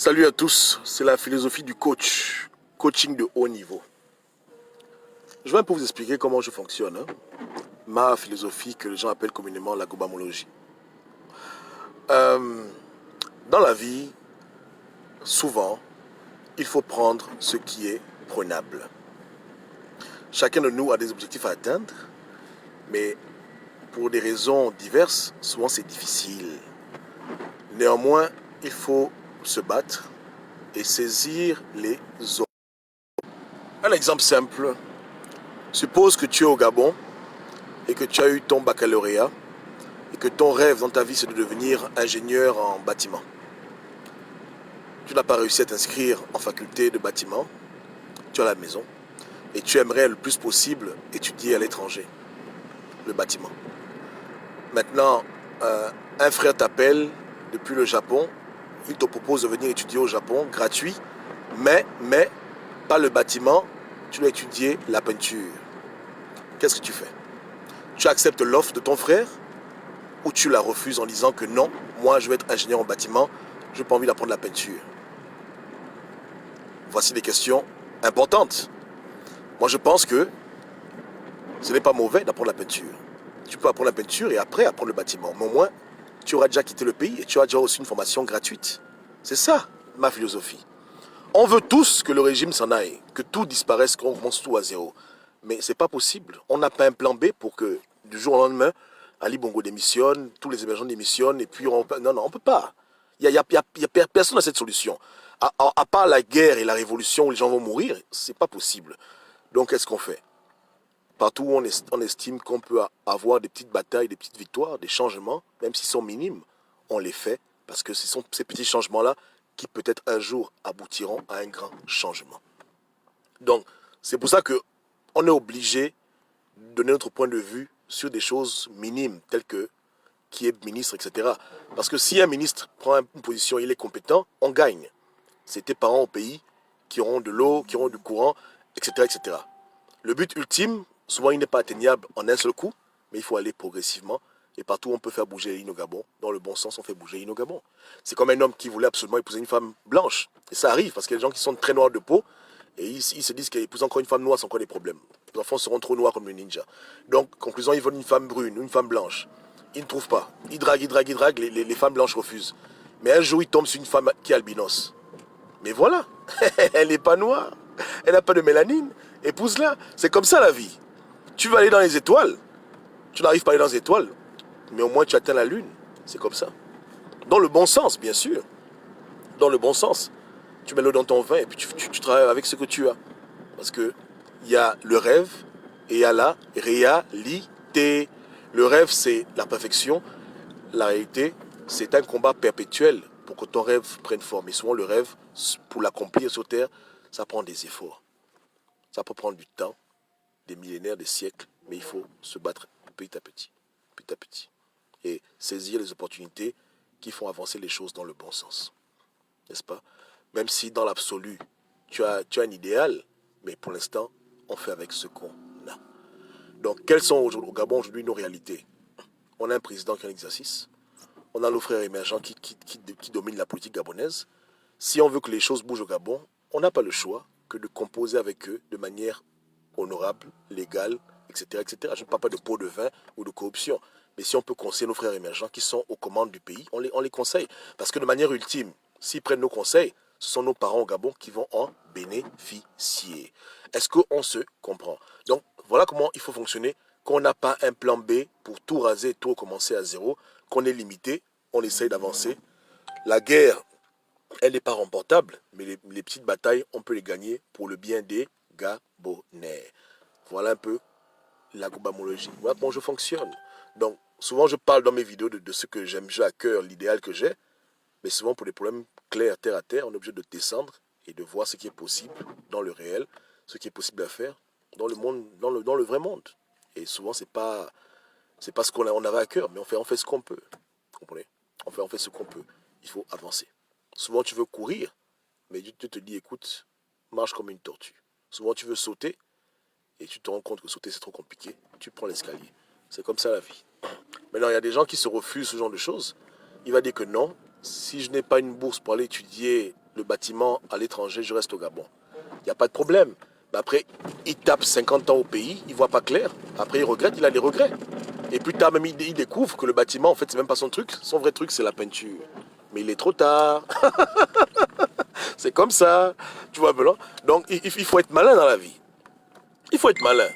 Salut à tous, c'est la philosophie du coach, coaching de haut niveau. Je vais un peu vous expliquer comment je fonctionne, ma philosophie que les gens appellent communément la gobamologie. Dans la vie, souvent, il faut prendre ce qui est prenable. Chacun de nous a des objectifs à atteindre, mais pour des raisons diverses, souvent c'est difficile. Néanmoins, il faut se battre et saisir les autres. Un exemple simple, suppose que tu es au Gabon et que tu as eu ton baccalauréat et que ton rêve dans ta vie c'est de devenir ingénieur en bâtiment. Tu n'as pas réussi à t'inscrire en faculté de bâtiment, tu es à la maison et tu aimerais le plus possible étudier à l'étranger, le bâtiment. Maintenant, un frère t'appelle depuis le Japon, il te propose de venir étudier au Japon gratuit, mais pas le bâtiment, tu dois étudier la peinture. Qu'est-ce que tu fais? Tu acceptes l'offre de ton frère ou tu la refuses en disant que non, moi je vais être ingénieur en bâtiment, je n'ai pas envie d'apprendre la peinture. Voici des questions importantes. Moi je pense que ce n'est pas mauvais d'apprendre la peinture. Tu peux apprendre la peinture et après apprendre le bâtiment. Mais au moins, tu auras déjà quitté le pays et tu as déjà reçu une formation gratuite. C'est ça ma philosophie. On veut tous que le régime s'en aille, que tout disparaisse, qu'on commence tout à zéro. Mais c'est pas possible. On n'a pas un plan B pour que du jour au lendemain, Ali Bongo démissionne, tous les émergents démissionnent, et puis on... Non, on peut pas. Il y a personne à cette solution. À part la guerre et la révolution où les gens vont mourir, c'est pas possible. Donc qu'est-ce qu'on fait? Partout où on estime qu'on peut avoir des petites batailles, des petites victoires, des changements, même s'ils sont minimes, on les fait parce que ce sont ces petits changements-là qui peut-être un jour aboutiront à un grand changement. Donc, c'est pour ça qu'on est obligé de donner notre point de vue sur des choses minimes, telles que qui est ministre, etc. Parce que si un ministre prend une position, il est compétent, on gagne. C'est tes parents au pays qui auront de l'eau, qui auront du courant, etc., etc. Le but ultime, souvent il n'est pas atteignable en un seul coup, mais il faut aller progressivement. Et partout où on peut faire bouger les lignes au Gabon, dans le bon sens, on fait bouger les lignes au Gabon. C'est comme un homme qui voulait absolument épouser une femme blanche. Et ça arrive, parce qu'il y a des gens qui sont très noirs de peau, et ils se disent qu'épouser encore une femme noire, c'est encore des problèmes. Les enfants seront trop noirs comme le ninja. Donc, conclusion, ils veulent une femme brune, une femme blanche. Ils ne trouvent pas. Ils draguent, les femmes blanches refusent. Mais un jour, ils tombent sur une femme qui est albinos. Mais voilà, elle n'est pas noire, elle n'a pas de mélanine, épouse-la. C'est comme ça la vie. Tu vas aller dans les étoiles, tu n'arrives pas à aller dans les étoiles, mais au moins tu atteins la lune. C'est comme ça. Dans le bon sens, bien sûr. Dans le bon sens. Tu mets l'eau dans ton vin et puis tu travailles avec ce que tu as. Parce que il y a le rêve et il y a la réalité. Le rêve, c'est la perfection. La réalité, c'est un combat perpétuel pour que ton rêve prenne forme. Et souvent, le rêve, pour l'accomplir sur Terre, ça prend des efforts. Ça peut prendre du temps, des millénaires, des siècles, mais il faut se battre petit à petit, petit à petit. Et saisir les opportunités qui font avancer les choses dans le bon sens. N'est-ce pas? Même si dans l'absolu, tu as un idéal, mais pour l'instant, on fait avec ce qu'on a. Donc, quelles sont au Gabon aujourd'hui nos réalités? On a un président qui est en exercice. On a nos frères émergents qui dominent la politique gabonaise. Si on veut que les choses bougent au Gabon, on n'a pas le choix que de composer avec eux de manière honorable, légale, etc., etc. Je ne parle pas de pot de vin ou de corruption. Mais si on peut conseiller nos frères émergents qui sont aux commandes du pays, on les conseille. Parce que de manière ultime, s'ils prennent nos conseils, ce sont nos parents au Gabon qui vont en bénéficier. Est-ce qu'on se comprend? Donc, voilà comment il faut fonctionner. Qu'on n'a pas un plan B pour tout raser, tout recommencer à zéro, qu'on est limité, on essaye d'avancer. La guerre, elle n'est pas remportable, mais les petites batailles, on peut les gagner pour le bien des Gabonais. Voilà un peu la gobamologie. Voilà comment je fonctionne. Donc, souvent, je parle dans mes vidéos de ce que j'aime, j'ai à cœur, l'idéal que j'ai, mais souvent, pour des problèmes clairs, terre à terre, on est obligé de descendre et de voir ce qui est possible dans le réel, ce qui est possible à faire dans le monde, dans le vrai monde. Et souvent, c'est pas ce qu'on avait à cœur, mais on fait ce qu'on peut. Vous comprenez? On fait ce qu'on peut. Il faut avancer. Souvent, tu veux courir, mais Dieu te dit, écoute, marche comme une tortue. Souvent, tu veux sauter, et tu te rends compte que sauter, c'est trop compliqué. Tu prends l'escalier. C'est comme ça la vie. Maintenant, il y a des gens qui se refusent ce genre de choses. Il va dire que non, si je n'ai pas une bourse pour aller étudier le bâtiment à l'étranger, je reste au Gabon. Il n'y a pas de problème. Mais après, il tape 50 ans au pays, il ne voit pas clair. Après, il regrette, il a des regrets. Et plus tard, même, il découvre que le bâtiment, en fait, c'est même pas son truc. Son vrai truc, c'est la peinture. Mais il est trop tard. C'est comme ça. Tu vois, Blanc. Donc, il faut être malin dans la vie. Il faut être malin.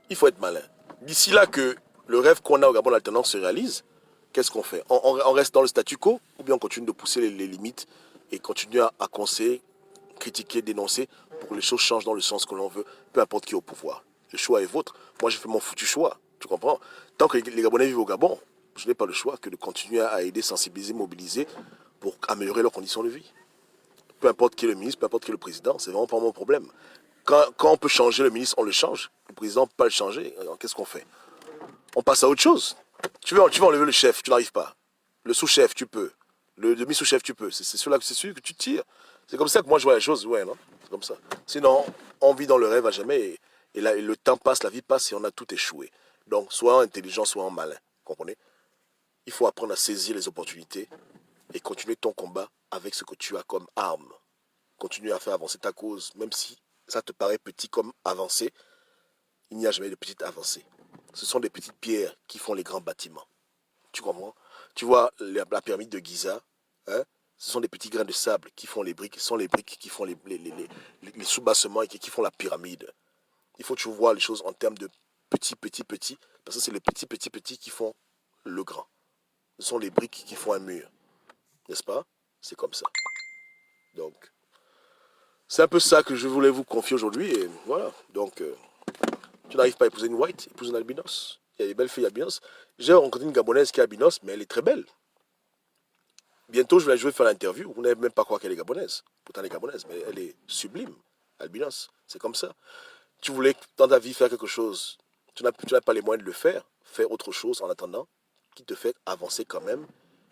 Il faut être malin. D'ici là que le rêve qu'on a au Gabon l'alternance se réalise, qu'est-ce qu'on fait? On reste dans le statu quo ou bien on continue de pousser les limites et continue à conseiller, critiquer, dénoncer pour que les choses changent dans le sens que l'on veut, peu importe qui est au pouvoir. Le choix est vôtre. Moi, j'ai fait mon foutu choix. Tu comprends? Tant que les Gabonais vivent au Gabon, je n'ai pas le choix que de continuer à aider, sensibiliser, mobiliser pour améliorer leurs conditions de vie. Peu importe qui est le ministre, peu importe qui est le président, c'est vraiment pas mon problème. Quand on peut changer le ministre, on le change. Le président ne peut pas le changer. Alors, qu'est-ce qu'on fait? On passe à autre chose. Tu veux enlever le chef, tu n'arrives pas. Le sous-chef, tu peux. Le demi-sous-chef, tu peux. C'est celui que tu tires. C'est comme ça que moi je vois les choses, ouais, non? C'est comme ça. Sinon, on vit dans le rêve à jamais et là, le temps passe, la vie passe et on a tout échoué. Donc, soit intelligent, soit malin. Comprenez? Il faut apprendre à saisir les opportunités et continuer ton combat avec ce que tu as comme arme. Continue à faire avancer ta cause, même si ça te paraît petit comme avancé, il n'y a jamais de petite avancée. Ce sont des petites pierres qui font les grands bâtiments. Tu comprends? Tu vois la pyramide de Giza, hein? Ce sont des petits grains de sable qui font les briques, ce sont les briques qui font les soubassements et qui font la pyramide. Il faut que tu vois les choses en termes de petits, parce que c'est les petits qui font le grand. Ce sont les briques qui font un mur, n'est-ce pas? C'est comme ça. Donc, c'est un peu ça que je voulais vous confier aujourd'hui, et voilà. Donc, tu n'arrives pas à épouser une white, épouse une albinos. Il y a des belles filles albinos. J'ai rencontré une gabonaise qui est albinos, mais elle est très belle. Bientôt, je vais faire l'interview. Vous n'allez même pas croire qu'elle est gabonaise. Pourtant, elle est gabonaise, mais elle est sublime. Albinos, c'est comme ça. Tu voulais dans ta vie faire quelque chose. Tu n'as pas les moyens de le faire. Faire autre chose en attendant, qui te fait avancer quand même.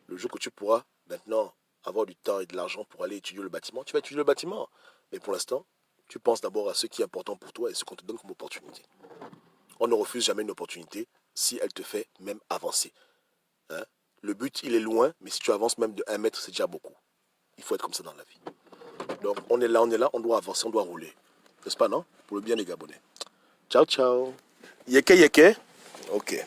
Le jour que tu pourras maintenant avoir du temps et de l'argent pour aller étudier le bâtiment, tu vas étudier le bâtiment. Mais pour l'instant, tu penses d'abord à ce qui est important pour toi et ce qu'on te donne comme opportunité. On ne refuse jamais une opportunité si elle te fait même avancer. Hein? Le but, il est loin, mais si tu avances même de 1 mètre, c'est déjà beaucoup. Il faut être comme ça dans la vie. Donc, on est là, on doit avancer, on doit rouler. N'est-ce pas, non? Pour le bien des Gabonais. Ciao, ciao. Yeke, yeke. Ok.